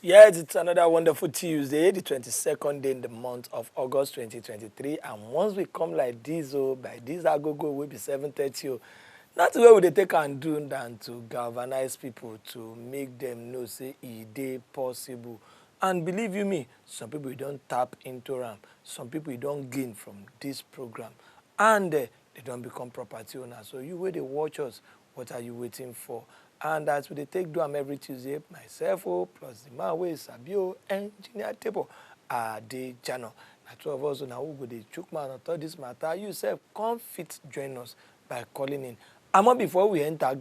Yes, it's another wonderful Tuesday, the 22nd day in the month of August 2023. And once we come like this, by this agogo will be 7:30. Not where would they take and do than to galvanize people to make them know, say, it possible. And believe you me, some people you don't tap into them. Some people you don't gain from this program. And they don't become property owners. So you where they watch us, what are you waiting for? And as we take do am every Tuesday, myself, plus the man wey Sabio, engineer Debo, Adejana. Now two of us now who go dey chook man on top this matter. You self come fit join us by calling in. Amo before we enter,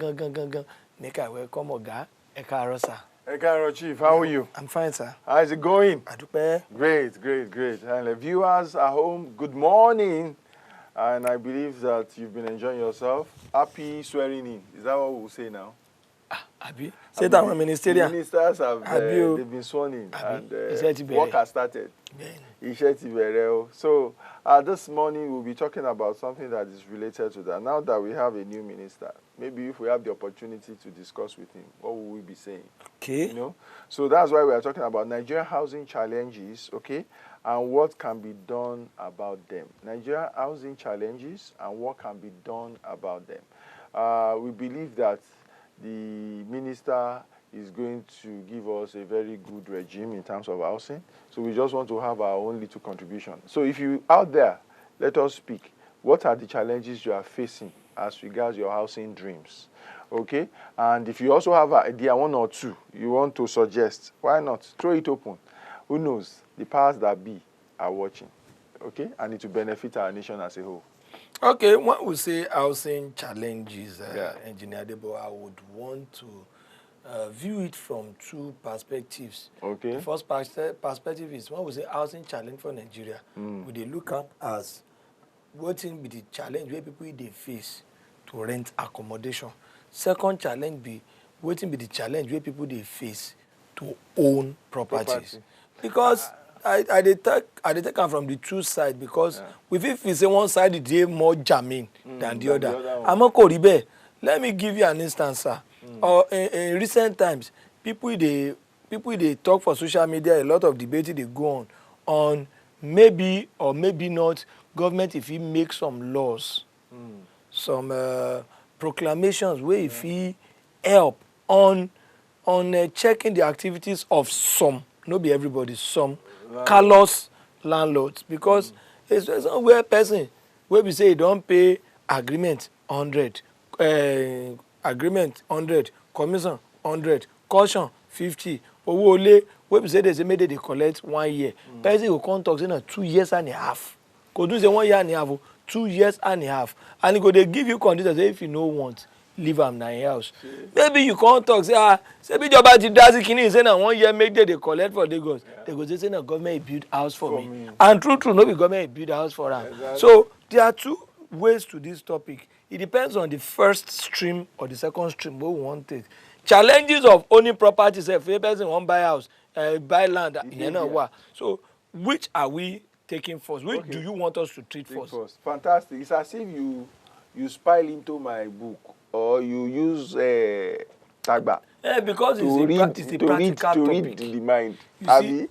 make I welcome Oga Ekarosa. Ekaro Chief, how are you? I'm fine, sir. How's it going? Adupe. Great. And the viewers at home, good morning. And I believe that you've been enjoying yourself. Happy swearing in. Is that what we'll say now? Abi. Say that one ministerial. Ministers have they've been sworn in and work has started. So this morning we'll be talking about something that is related to that. Now that we have a new minister, maybe if we have the opportunity to discuss with him, what will we be saying? Okay. You know? So that's why we are talking about Nigerian housing challenges, okay, and what can be done about them. Nigerian housing challenges and what can be done about them. We believe that the minister is going to give us a very good regime in terms of housing. So we just want to have our own little contribution. So if you out there, let us speak. What are the challenges you are facing as regards your housing dreams? Okay? And if you also have an idea, one or two, you want to suggest, why not? Throw it open. Who knows? The powers that be are watching. Okay? And it will benefit our nation as a whole. Okay, when we say housing challenges, Engineer Debo, I would want to view it from two perspectives. Okay. The first perspective is when we say housing challenge for Nigeria, we dey look at as what be the challenge where people they face to rent accommodation. Second challenge be what be the challenge where people they face to own properties. Because I take am from the two sides because if we say one side is more germane than the other. I'm not Koribe. Let me give you an instance, sir. Or in recent times, people they talk for social media, a lot of debate they go on maybe or maybe not government if he make some laws, some proclamations where if he help on checking the activities of some, not be everybody, some callous landlords, because it's somewhere person where we say you don't pay agreement 100, agreement 100, commission 100, caution 50, owó olé where we say they made they collect 1 year. Person will come talk say na 2 years and a half. Could do say 1 year and a half, 2 years and a half, and go they give you conditions if you no want. Leave am na your house. Maybe you can't talk say be job ti dazi kini say na 1 year make they collect for Lagos. They go say na government build house for me. And true no be government build house for am. Exactly. So there are two ways to this topic. It depends on the first stream or the second stream we want it. Challenges of owning properties, if a person won't buy house, buy land, you know what. So which are we taking first? Which do you want us to treat first? Fantastic. It's as if you spile into my book or you use tagba. Yeah, because it's a practical topic. To read the mind. You see,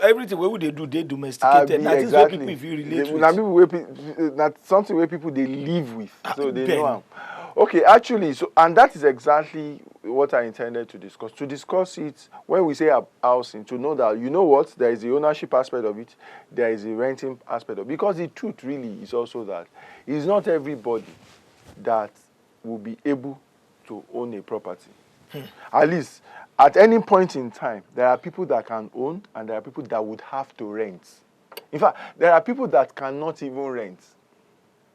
everything what they do, they domesticated. That is what people if you relate with. That's something where people they live with, so they know. Okay, actually, and that is exactly what I intended to discuss. To discuss it when we say housing, to know that you know what, there is the ownership aspect of it, there is the renting aspect of it. Because the truth really is also that it's not everybody that will be able to own a property. At least at any point in time, there are people that can own and there are people that would have to rent. In fact, there are people that cannot even rent.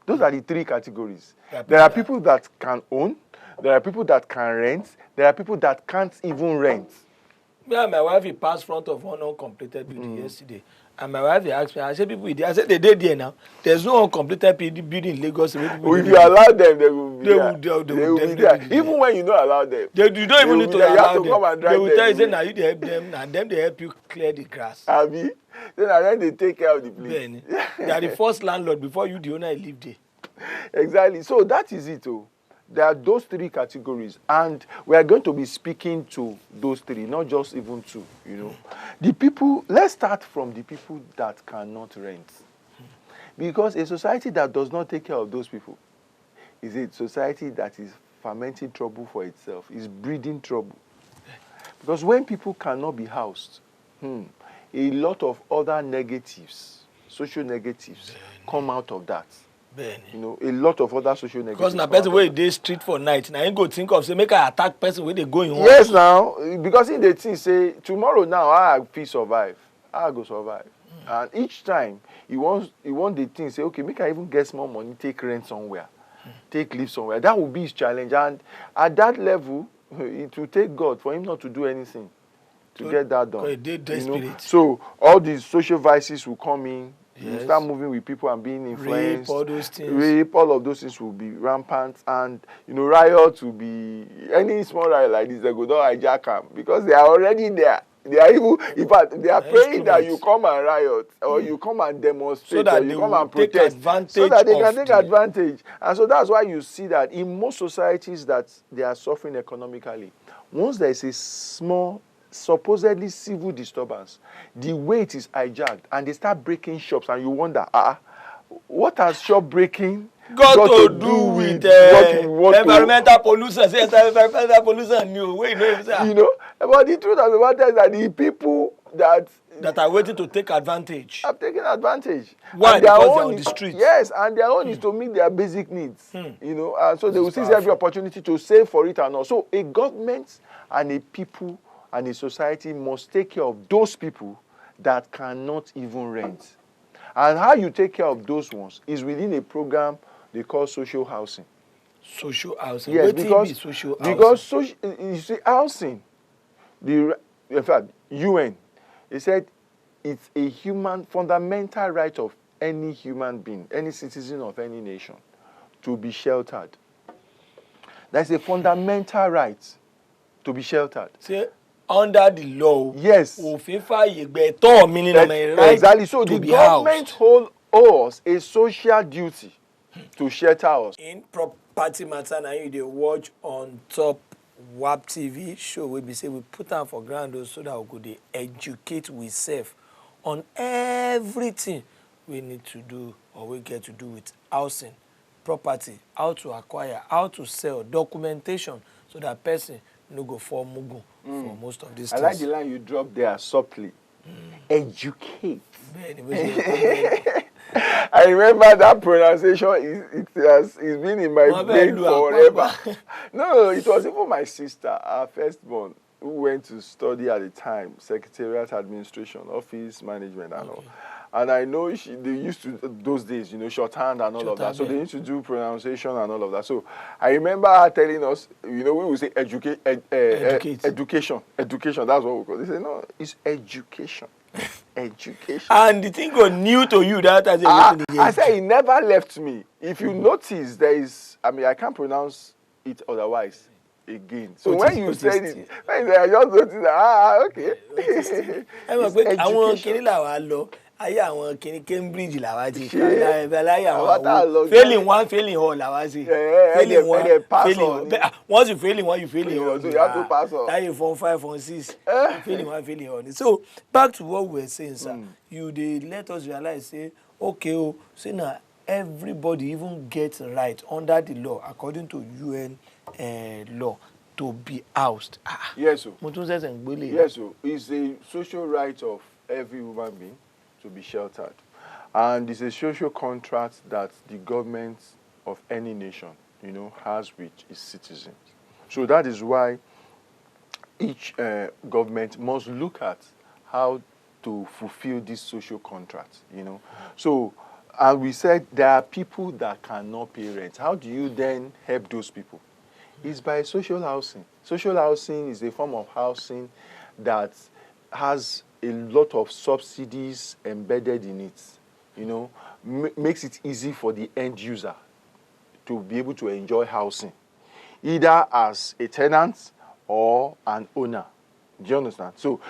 Those are the three categories. There are people that can own, there are people that can rent, there are people that can't even rent. Yeah, my wife he passed front of one uncompleted building yesterday. And my wife asked me, I said, people, I said, they did there now. There's no uncompleted building in Lagos. If you allow them, they will be there. Even when you don't allow them. You don't even need to allow them. They will tell you, say, now you help them, and them they help you clear the grass. Abi? Then they take care of the place. They are the first landlord before you, the owner, live there. Exactly. So that is it. there are those three categories, and we are going to be speaking to those three, not just even two, you know. The people, let's start from the people that cannot rent. Because a society that does not take care of those people is a society that is fermenting trouble for itself, is breeding trouble. Because when people cannot be housed, a lot of other negatives, social negatives, come out of that. You know, a lot of other social negatives. Because now person where they street for night, now you go think of say make I attack person where they going home. Yes, now because in the thing say tomorrow now I fit survive, I go survive, and each time you want the thing say okay make I even get small money, take rent somewhere, take live somewhere. That will be his challenge, and at that level it will take God for him not to do anything to get that done. You know? So all these social vices will come in. You start moving with people and being influenced. Rape, all those things. Rape, all of those things will be rampant, and you know, riots will be any small riot like this. They go down hijack them because they are already there. They are even, in fact, they are praying that you come and riot or you come and demonstrate so or you come and protest, so that they can take advantage. And so that's why you see that in most societies that they are suffering economically, once there is a small supposedly civil disturbance, the way it is hijacked and they start breaking shops and you wonder, what has shop breaking got to do with environmental pollution? Say environmental pollution new. You know, but the truth of the matter is that the people that are waiting to take advantage have taken advantage. Why? Because they are on the street. Yes, and their own is to meet their basic needs. You know, and so they will seize every opportunity to save for it and all. So a government and a people and a society must take care of those people that cannot even rent. And how you take care of those ones is within a program they call social housing. Social housing? Yes, because you see, housing, in fact, UN, they said it's a fundamental right of any human being, any citizen of any nation, to be sheltered. That's a fundamental right to be sheltered. See, under the law, yes, exactly. So the government owes a social duty to shelter us. In Property Matta, now you dey watch on top WAP TV show. We say we put am for ground so that we could educate ourselves on everything we need to do or we get to do with housing, property, how to acquire, how to sell, documentation, so that person no go for mugu for most of these things. I like the line you dropped there softly. Educate. I remember that pronunciation. It's been in my brain forever. No, it was even my sister, our firstborn, who went to study at the time, Secretariat Administration, Office Management and all. And I know they used to, those days, you know, shorthand and all of that. So they used to do pronunciation and all of that. So I remember her telling us, you know, we would say education. Education, that's what we call it. They say, no, it's education. Education. And the thing got new to you that as I said it never left me. If you notice, there is, I mean, I can't pronounce it otherwise again. So when you said it, I just noticed that, okay. Ayé àwọn kìíní Cambridge làwa ti kà láyé àwọn failing one failing all làwa ṣe failing one failing once you failing one you failing all láyé form 5 form 6 failing one failing all. So back to what we were saying, sir. You dey let us realize say okay say na everybody even gets right under the law according to UN law to be housed. Yes, sir. Yes, sir. It's a social right of every human being to be sheltered, and it's a social contract that the government of any nation, you know, has with its citizens. So that is why each government must look at how to fulfill this social contract, you know. So, and we said there are people that cannot pay rent. How do you then help those people? It's by social housing. Social housing is a form of housing that has a lot of subsidies embedded in it, you know, makes it easy for the end user to be able to enjoy housing, either as a tenant or an owner. Do you understand? So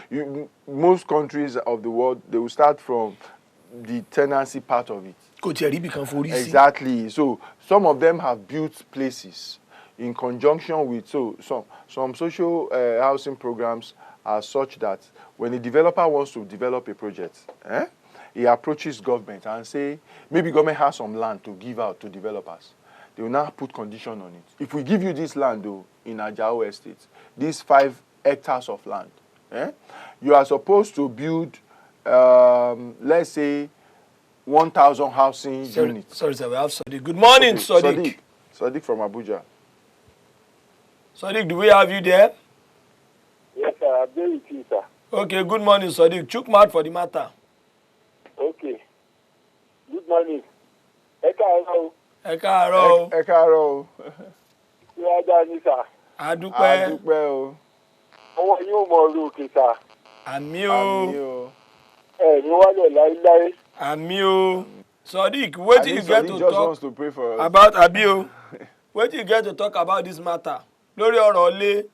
most countries of the world, they will start from the tenancy part of it. Exactly. So some of them have built places. in conjunction with some social housing programs are such that when a developer wants to develop a project, he approaches government and say, maybe government has some land to give out to developers. They will now put condition on it. If we give you this land, though, in Ajao Estate, these 5 hectares of land, you are supposed to build, let's say, 1,000 housing units. Sorry, sir, we have Sadiq. Good morning, Okay, Sadiq. Sadiq from Abuja. Sadiq, do we have you there? Yes, sir. I'm there with you, sir. Okay, good morning, Sadiq. Chook mouth for the matter. Okay. Good morning. Ẹ káàárọ̀. Ẹ káàárọ̀. Ẹ káàárọ̀. Ṣé ajá ni, sir? A dúpẹ́. o. Ọwọ́ yín ò mọ orí òkè, sir. Àmì o. Ẹ̀yin wálẹ̀ láíláí. Àmì o. Sadiq, what do you get to just talk wants to pray for us. about Abi o? What do you get to talk about this matter? Lórí ọ̀rọ̀ ilé.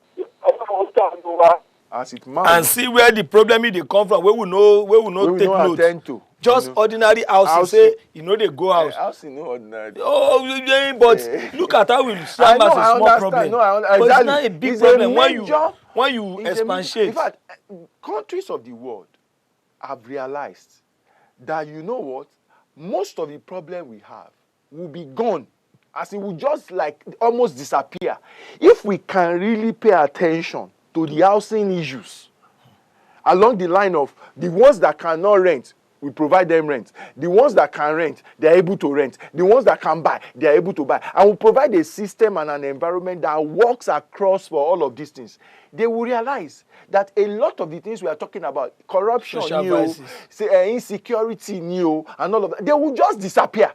Ọlọ́run ṣàánú wa. As it mount. And see where the problem dey come from. We will not take note. Attend to. Just ordinary house say you know they go house. House no ordinary. Oh, but look at how we slam as a small problem. But it's not a big problem when you expatiate. In fact, countries of the world have realized that, you know what, most of the problem we have will be gone, as it will just like almost disappear if we can really pay attention to the housing issues along the line of the ones that cannot rent. We provide them rent. The ones that can rent, they are able to rent. The ones that can buy, they are able to buy. And we provide a system and an environment that works across for all of these things. They will realize that a lot of the things we are talking about, corruption, insecurity, and all of that, they will just disappear.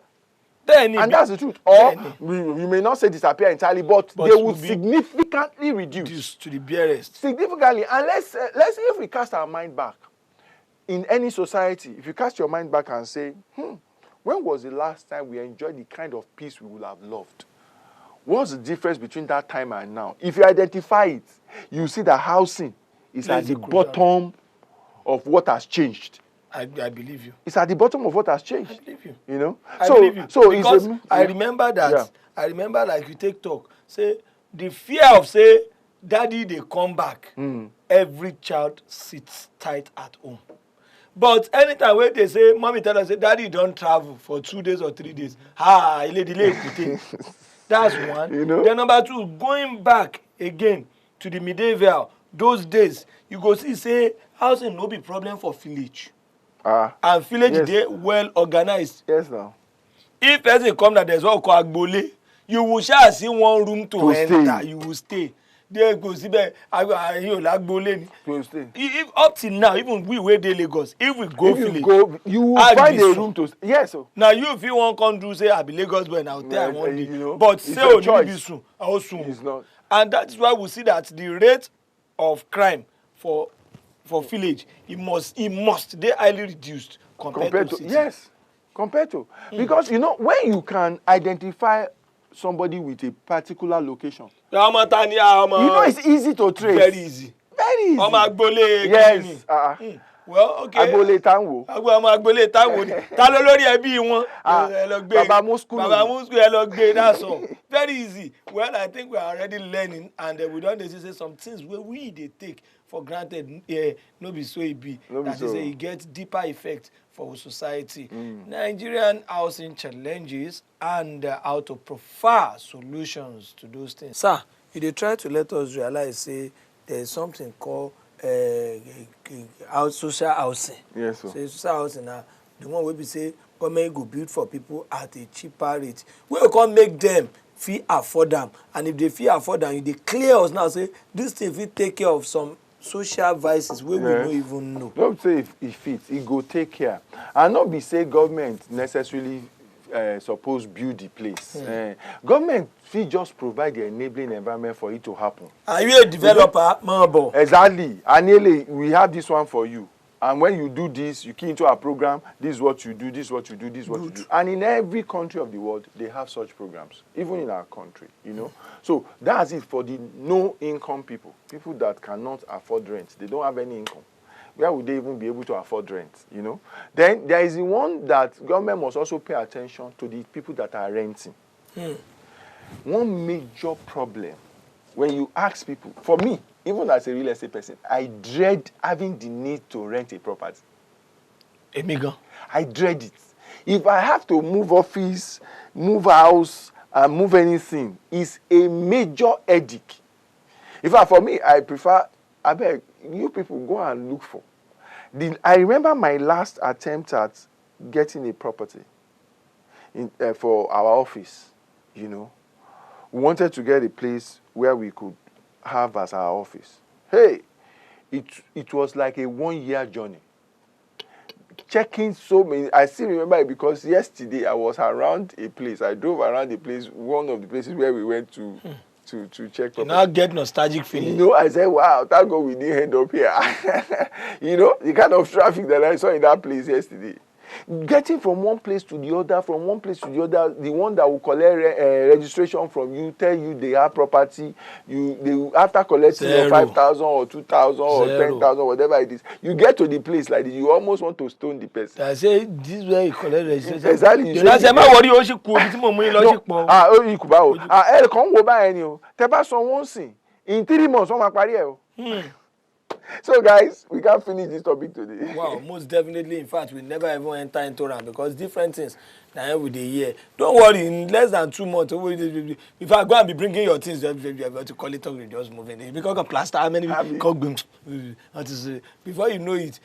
And that's the truth. Or we may not say disappear entirely, but they will significantly reduce to the barest. Significantly. And let's say if we cast our mind back, in any society, if you cast your mind back and say, when was the last time we enjoyed the kind of peace we would have loved? What's the difference between that time and now? If you identify it, you see that housing is at the bottom of what has changed. I believe you. It's at the bottom of what has changed. I believe you. You know? I believe you. So because I remember that. Yeah. I remember, like, you take talk. Say, the fear of, say, daddy, they come back. Every child sits tight at home. But anytime when they say, mommy tell us, say, daddy don't travel for 2 days or 3 days. That's one. You know? Then number two, going back again to the medieval, those days, you go see, say, housing no be problem for village. And village, they well organized. Yes, now. If person come that there's what called Agbole, you will shall see one room to enter. Stay. You will stay. There go see if up till now, even we where they Lagos, if we go village, you will find a room to stay. Yes. Now you if you want come do say I be Lagos boy now there I want day. You know, but say only be soon, It's not. And that is why we see that the rate of crime for village it must they highly reduced compared to city. Yes, compared to because you know when you can identify somebody with a particular location. You know it's easy to trace. Very easy. Very easy. Yes. Well, okay. Agbole Tanwo. Agbole Tanwo ni. Ta ló lórí ẹbí wọn. Ẹ lọ gbé. Baba Musku ẹ lọ gbé. That's all. Very easy. Well, I think we are already learning, and we don't say some things where we they take for granted. No be so it be. That is it gets deeper effect for society. Nigerian housing challenges and how to provide solutions to those things. Sir, you try to let us realize, say, there is something called social housing. Yes, sir. So social housing now, the one where we say government go build for people at a cheaper rate. We can't make them feel afford them, and if they feel afford them, they clear us now. Say this thing will take care of some social vices we don't even know. Don't say if it fits, it go take care, and not be say government necessarily suppose build the place. Government fit just provide the enabling environment for it to happen. Are you a developer, Mabo? Exactly. And we have this one for you. And when you do this, you key into our program, this is what you do, this is what you do, this is what you do. And in every country of the world, they have such programs, even in our country, you know. So that's it for the no-income people that cannot afford rent. They don't have any income. Where would they even be able to afford rent, you know? Then there is the one that government must also pay attention to the people that are renting. one major problem when you ask people, for me, even as a real estate person, I dread having the need to rent a property. Emigo. I dread it. If I have to move office, move house, and move anything, it's a major headache. In fact, for me, I prefer, I beg, you people go and look for. I remember my last attempt at getting a property for our office, you know. We wanted to get a place where we could have as our office. Hey, it was like a 1-year journey. Checking so many, I still remember it because yesterday I was around a place. I drove around a place, one of the places where we went to check property. You now get nostalgic feeling. You know, I said, wow, thank God we didn't end up here. You know, the kind of traffic that I saw in that place yesterday. Getting from one place to the other, the one that will collect registration from you, tell you they have property, they after collecting your 5,000 or 2,000 or 10,000, whatever it is, you get to the place like this, you almost want to stone the person. I say this is where you collect registration. Exactly. You say, "Ma worry, o si ku obi ti mo mu yin lo si po." O ku ba o. E kan wo ba ẹni o. Tẹ́ bá san wọ́n sìn, in 3 months wọ́n máa parí ẹ̀ o. So guys, we can't finish this topic today. Wow, most definitely. In fact, we never even enter into them because different things now with the year. Don't worry, in less than 2 months, if I go and be bringing your things, you have to call it talk, just moving. Because of plaster, how many before you know it,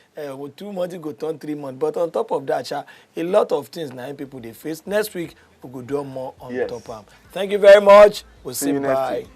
2 months it go turn 3 months. But on top of that, a lot of things now people they face. Next week we will do more on top of them. Thank you very much. We'll see you next week.